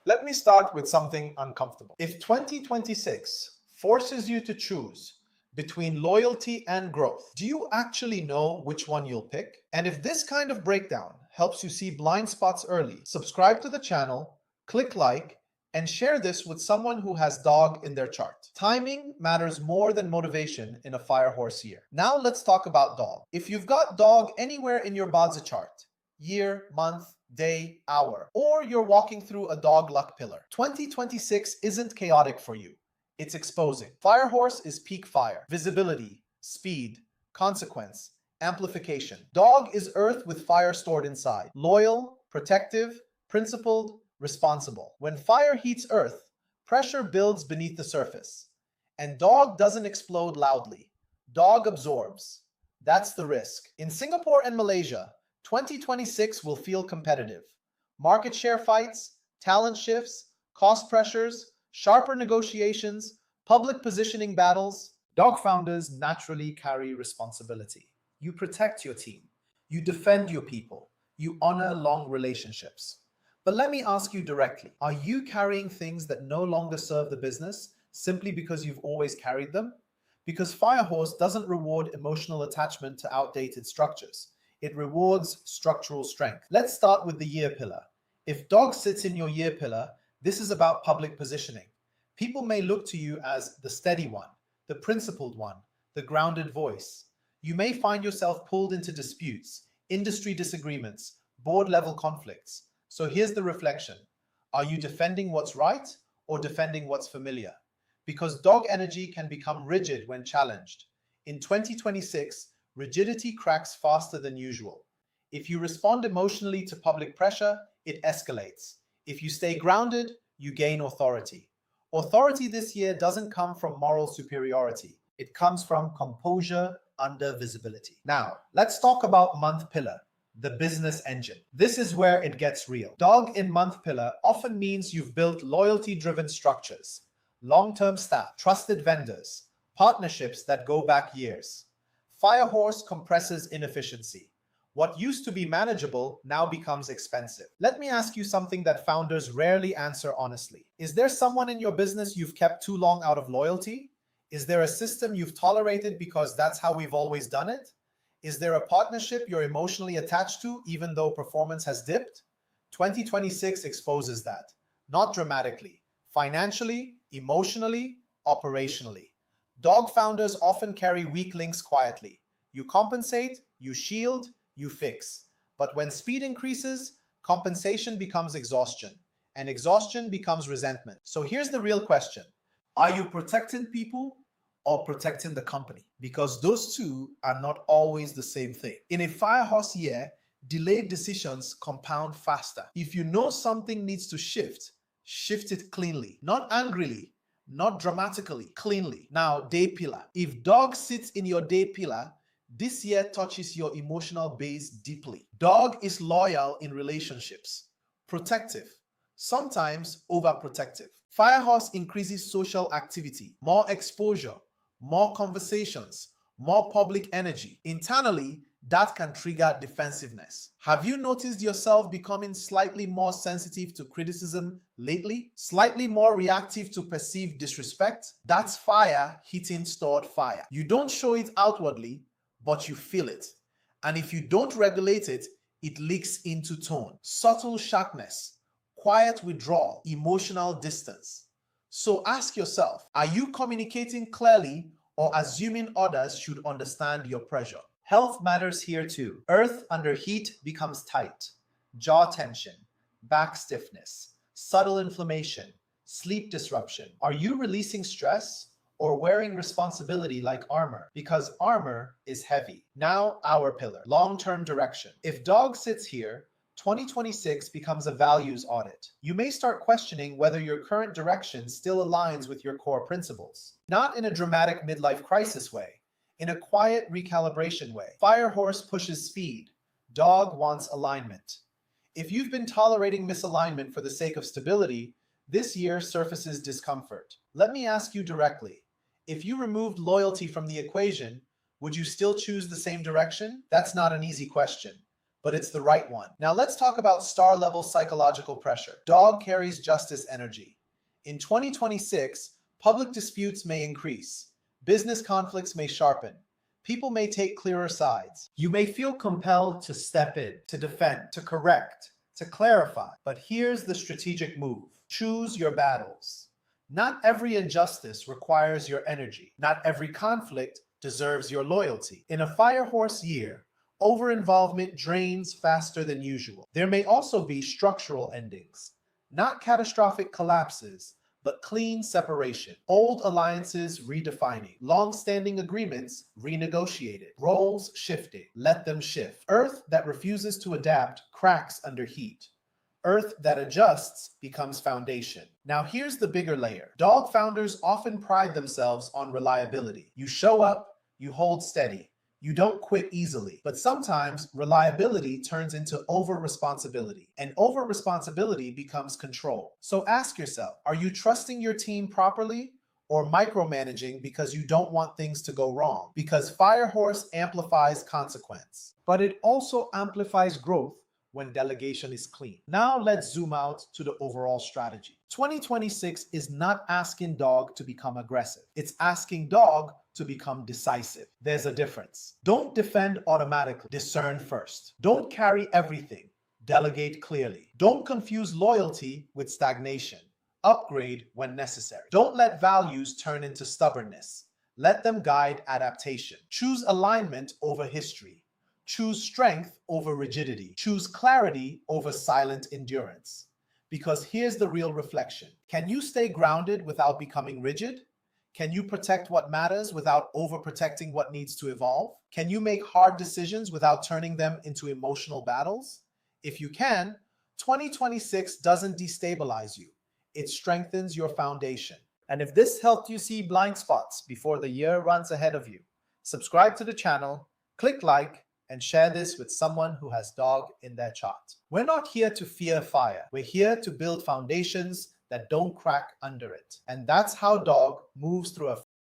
Let me start with something uncomfortable. If 2026 forces you to choose between loyalty and growth, do you actually know which one you'll pick? And if this kind of breakdown helps you see blind spots early, subscribe to the channel, click like, and share this with someone who has dog in their chart. Timing matters more than motivation in a fire horse year. Now let's talk about dog. If you've got dog anywhere in your BaZi chart, year, month, day, hour, or you're walking through a dog luck pillar, 2026 isn't chaotic for you. It's exposing. Fire horse is peak fire, visibility, speed, consequence, amplification. Dog is earth with fire stored inside, loyal, protective, principled, responsible. When fire heats earth, pressure builds beneath the surface. And dog doesn't explode loudly. Dog absorbs. That's the risk. In Singapore and Malaysia, 2026 will feel competitive. Market share fights, talent shifts, cost pressures, sharper negotiations, public positioning battles. Dog founders naturally carry responsibility. You protect your team. You defend your people. You honor long relationships. But let me ask you directly, are you carrying things that no longer serve the business simply because you've always carried them? Because Firehorse doesn't reward emotional attachment to outdated structures. It rewards structural strength. Let's start with the year pillar. If dog sits in your year pillar, this is about public positioning. People may look to you as the steady one, the principled one, the grounded voice. You may find yourself pulled into disputes, industry disagreements, board level conflicts. So here's the reflection. Are you defending what's right or defending what's familiar? Because dog energy can become rigid when challenged. In 2026, rigidity cracks faster than usual. If you respond emotionally to public pressure, it escalates. If you stay grounded, you gain authority. Authority this year doesn't come from moral superiority. It comes from composure under visibility. Now, let's talk about month pillar, the business engine. This is where it gets real. Dog in month pillar often means you've built loyalty-driven structures, long-term staff, trusted vendors, partnerships that go back years. Firehorse compresses inefficiency. What used to be manageable now becomes expensive. Let me ask you something that founders rarely answer honestly. Is there someone in your business you've kept too long out of loyalty? Is there a system you've tolerated because that's how we've always done it? Is there a partnership you're emotionally attached to even though performance has dipped? 2026 exposes that. Not dramatically. Financially, emotionally, operationally. Dog founders often carry weak links quietly. You compensate, you shield, you fix. But when speed increases, compensation becomes exhaustion, and exhaustion becomes resentment. So here's the real question. Are you protecting people or protecting the company? Because those two are not always the same thing. In a firehorse year, delayed decisions compound faster. If you know something needs to shift, shift it cleanly, not angrily, not dramatically, cleanly. Now, day pillar. If dog sits in your day pillar, this year touches your emotional base deeply. Dog is loyal in relationships, protective, sometimes overprotective. Firehorse increases social activity, more exposure, more conversations, more public energy. Internally, that can trigger defensiveness. Have you noticed yourself becoming slightly more sensitive to criticism lately? Slightly more reactive to perceived disrespect? That's fire hitting stored fire. You don't show it outwardly, but you feel it. And if you don't regulate it, it leaks into tone. Subtle sharpness, quiet withdrawal, emotional distance. So ask yourself, are you communicating clearly or assuming others should understand your pressure? Health matters here too. Earth under heat becomes tight. Jaw tension, back stiffness, subtle inflammation, sleep disruption. Are you releasing stress or wearing responsibility like armor? Because armor is heavy. Now, our pillar, long-term direction. If dog sits here, 2026 becomes a values audit. You may start questioning whether your current direction still aligns with your core principles. Not in a dramatic midlife crisis way, in a quiet recalibration way. Firehorse pushes speed. Dog wants alignment. If you've been tolerating misalignment for the sake of stability, this year surfaces discomfort. Let me ask you directly. If you removed loyalty from the equation, would you still choose the same direction? That's not an easy question, but it's the right one. Now let's talk about star-level psychological pressure. Dog carries justice energy. In 2026, public disputes may increase. Business conflicts may sharpen. People may take clearer sides. You may feel compelled to step in, to defend, to correct, to clarify. But here's the strategic move. Choose your battles. Not every injustice requires your energy. Not every conflict deserves your loyalty. In a fire horse year, over-involvement drains faster than usual. There may also be structural endings. Not catastrophic collapses, but clean separation. Old alliances redefining. Long-standing agreements renegotiated. Roles shifting. Let them shift. Earth that refuses to adapt cracks under heat. Earth that adjusts becomes foundation. Now here's the bigger layer. Dog founders often pride themselves on reliability. You show up, you hold steady. You don't quit easily, but sometimes reliability turns into over-responsibility, and over-responsibility becomes control. So ask yourself, are you trusting your team properly or micromanaging because you don't want things to go wrong? Because Firehorse amplifies consequence, but it also amplifies growth when delegation is clean. Now let's zoom out to the overall strategy. 2026 is not asking dog to become aggressive. It's asking dog to become decisive. There's a difference. Don't defend automatically. Discern first. Don't carry everything. Delegate clearly. Don't confuse loyalty with stagnation. Upgrade when necessary. Don't let values turn into stubbornness. Let them guide adaptation. Choose alignment over history. Choose strength over rigidity. Choose clarity over silent endurance. Because here's the real reflection. Can you stay grounded without becoming rigid? Can you protect what matters without overprotecting what needs to evolve? Can you make hard decisions without turning them into emotional battles? If you can, 2026 doesn't destabilize you. It strengthens your foundation. And if this helped you see blind spots before the year runs ahead of you, subscribe to the channel, click like, and share this with someone who has dog in their chart. We're not here to fear fire. We're here to build foundations that don't crack under it. And that's how dog moves through a